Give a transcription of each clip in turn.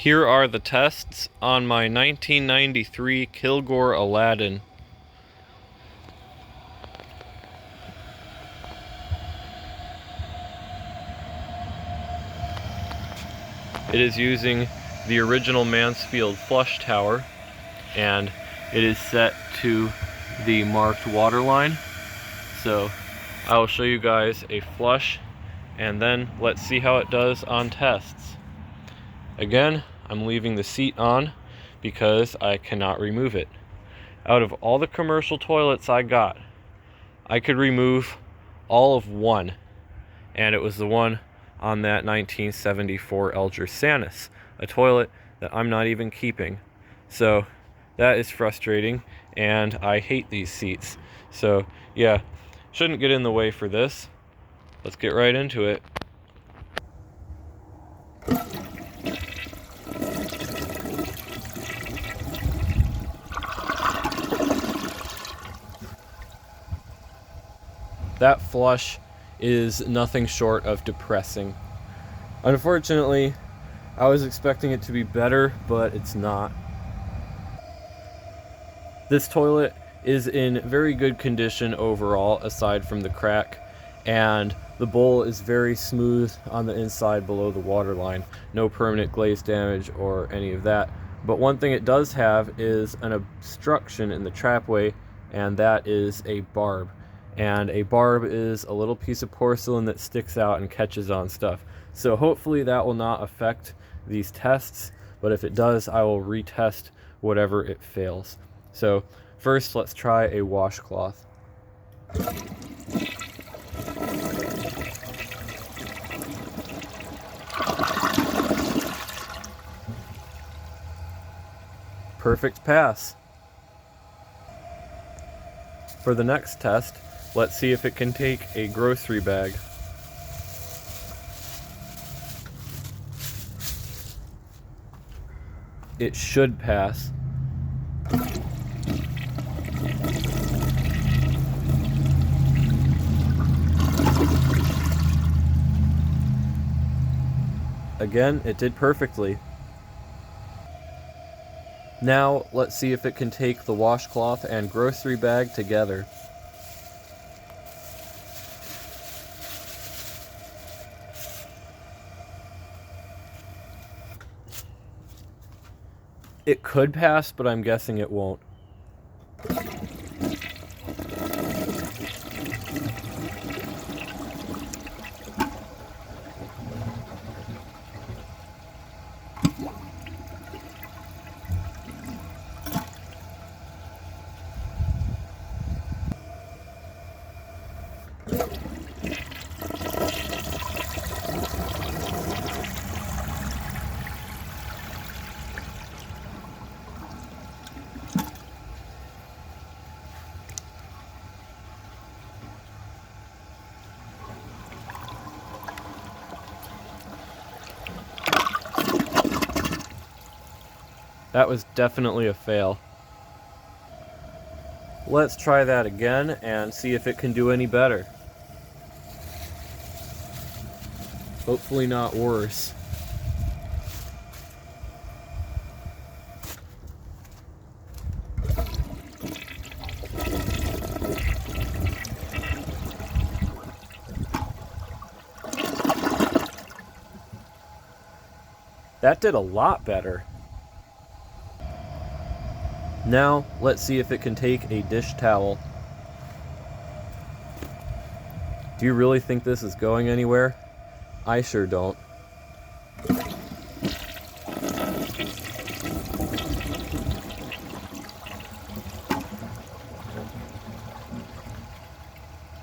Here are the tests on my 1993 Kilgore Aladdin. It is using the original Mansfield flush tower, and it is set to the marked water line. So I will show you guys a flush, and then let's see how it does on tests. Again, I'm leaving the seat on because I cannot remove it. Out of all the commercial toilets I got, I could remove all of one, and it was the one on that 1974 Elger Sanus, a toilet that I'm not even keeping. So that is frustrating, and I hate these seats. So yeah, shouldn't get in the way for this. Let's get right into it. That flush is nothing short of depressing. Unfortunately, I was expecting it to be better, but it's not. This toilet is in very good condition overall, aside from the crack, and the bowl is very smooth on the inside below the water line. No permanent glaze damage or any of that. But one thing it does have is an obstruction in the trapway, and that is a barb. And a barb is a little piece of porcelain that sticks out and catches on stuff. So hopefully that will not affect these tests, but if it does, I will retest whatever it fails. So first, let's try a washcloth. Perfect pass. For the next test, let's see if it can take a grocery bag. It should pass. Again, it did perfectly. Now, let's see if it can take the washcloth and grocery bag together. It could pass, but I'm guessing it won't. That was definitely a fail. Let's try that again and see if it can do any better. Hopefully not worse. That did a lot better. Now, let's see if it can take a dish towel. Do you really think this is going anywhere? I sure don't.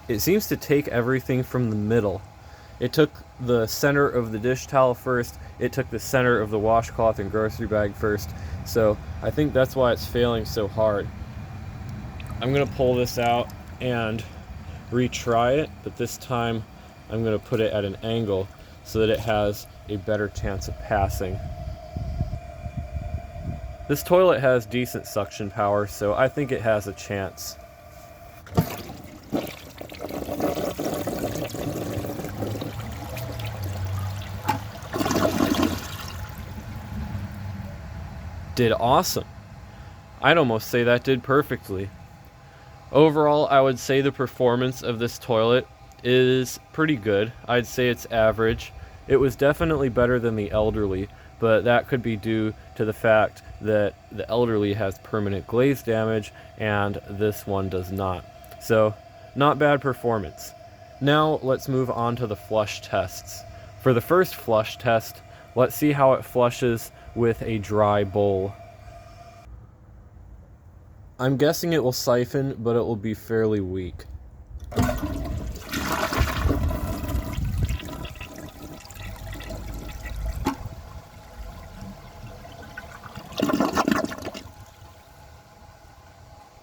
It seems to take everything from the middle. It took the center of the dish towel first, it took the center of the washcloth and grocery bag first, so I think that's why it's failing so hard. I'm going to pull this out and retry it, but this time I'm going to put it at an angle so that it has a better chance of passing. This toilet has decent suction power, so I think it has a chance. did awesome. I'd almost say that did perfectly. Overall, I would say the performance of this toilet is pretty good. I'd say it's average. It was definitely better than the Elderly, but that could be due to the fact that the Elderly has permanent glaze damage and this one does not. So, not bad performance. Now let's move on to the flush tests. For the first flush test, let's see how it flushes with a dry bowl. I'm guessing it will siphon, but it will be fairly weak.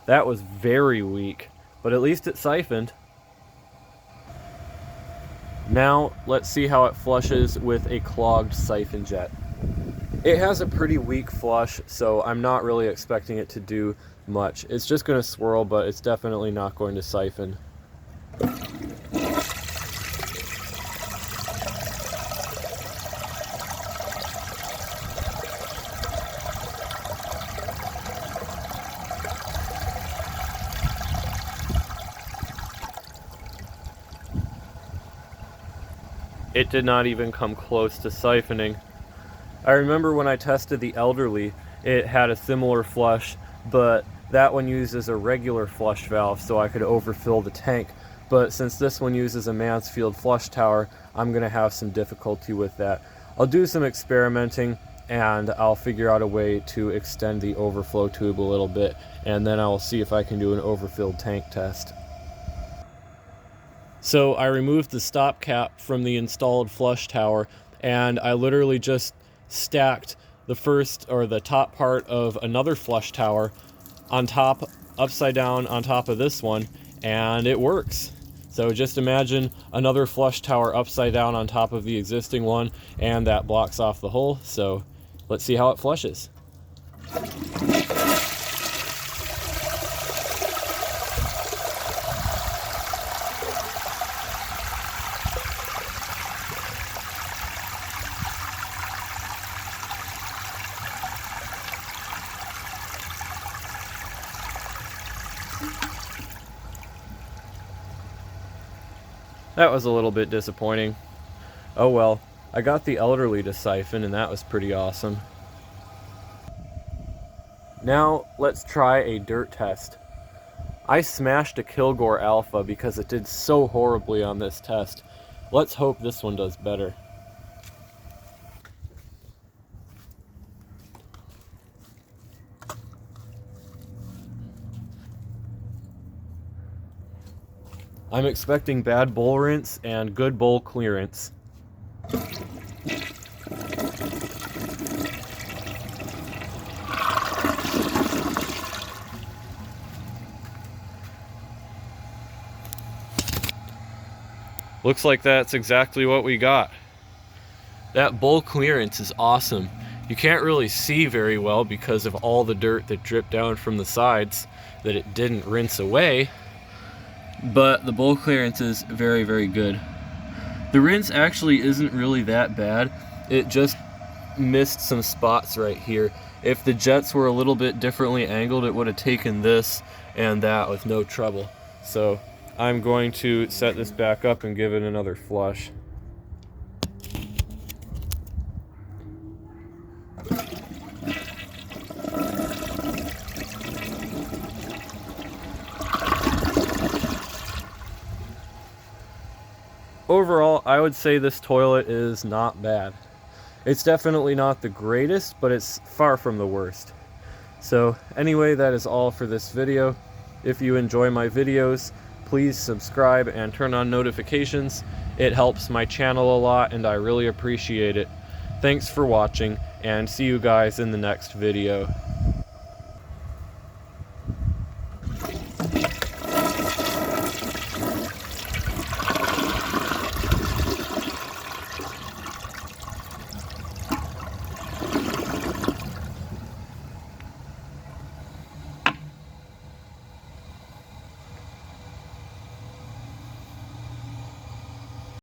That was very weak, but at least it siphoned. Now, let's see how it flushes with a clogged siphon jet. It has a pretty weak flush, so I'm not really expecting it to do much. It's just going to swirl, but it's definitely not going to siphon. It did not even come close to siphoning. I remember when I tested the Elderly, it had a similar flush, but that one uses a regular flush valve so I could overfill the tank. But since this one uses a Mansfield flush tower, I'm going to have some difficulty with that. I'll do some experimenting and I'll figure out a way to extend the overflow tube a little bit, and then I'll see if I can do an overfilled tank test. So I removed the stop cap from the installed flush tower, and I literally just stacked the top part of another flush tower on top, upside down on top of this one, and it works. So just imagine another flush tower upside down on top of the existing one, and that blocks off the hole. So let's see how it flushes. That was a little bit disappointing. Oh well, I got the Elderly to siphon and that was pretty awesome. Now let's try a dirt test. I smashed a Kilgore Alpha because it did so horribly on this test. Let's hope this one does better. I'm expecting bad bowl rinse and good bowl clearance. Looks like that's exactly what we got. That bowl clearance is awesome. You can't really see very well because of all the dirt that dripped down from the sides that it didn't rinse away. But the bowl clearance is very, very good. The rinse actually isn't really that bad. It just missed some spots right here. If the jets were a little bit differently angled, it would have taken this and that with no trouble. So I'm going to set this back up and give it another flush. Overall, I would say this toilet is not bad. It's definitely not the greatest, but it's far from the worst. So anyway, that is all for this video. If you enjoy my videos, please subscribe and turn on notifications. It helps my channel a lot and I really appreciate it. Thanks for watching and see you guys in the next video.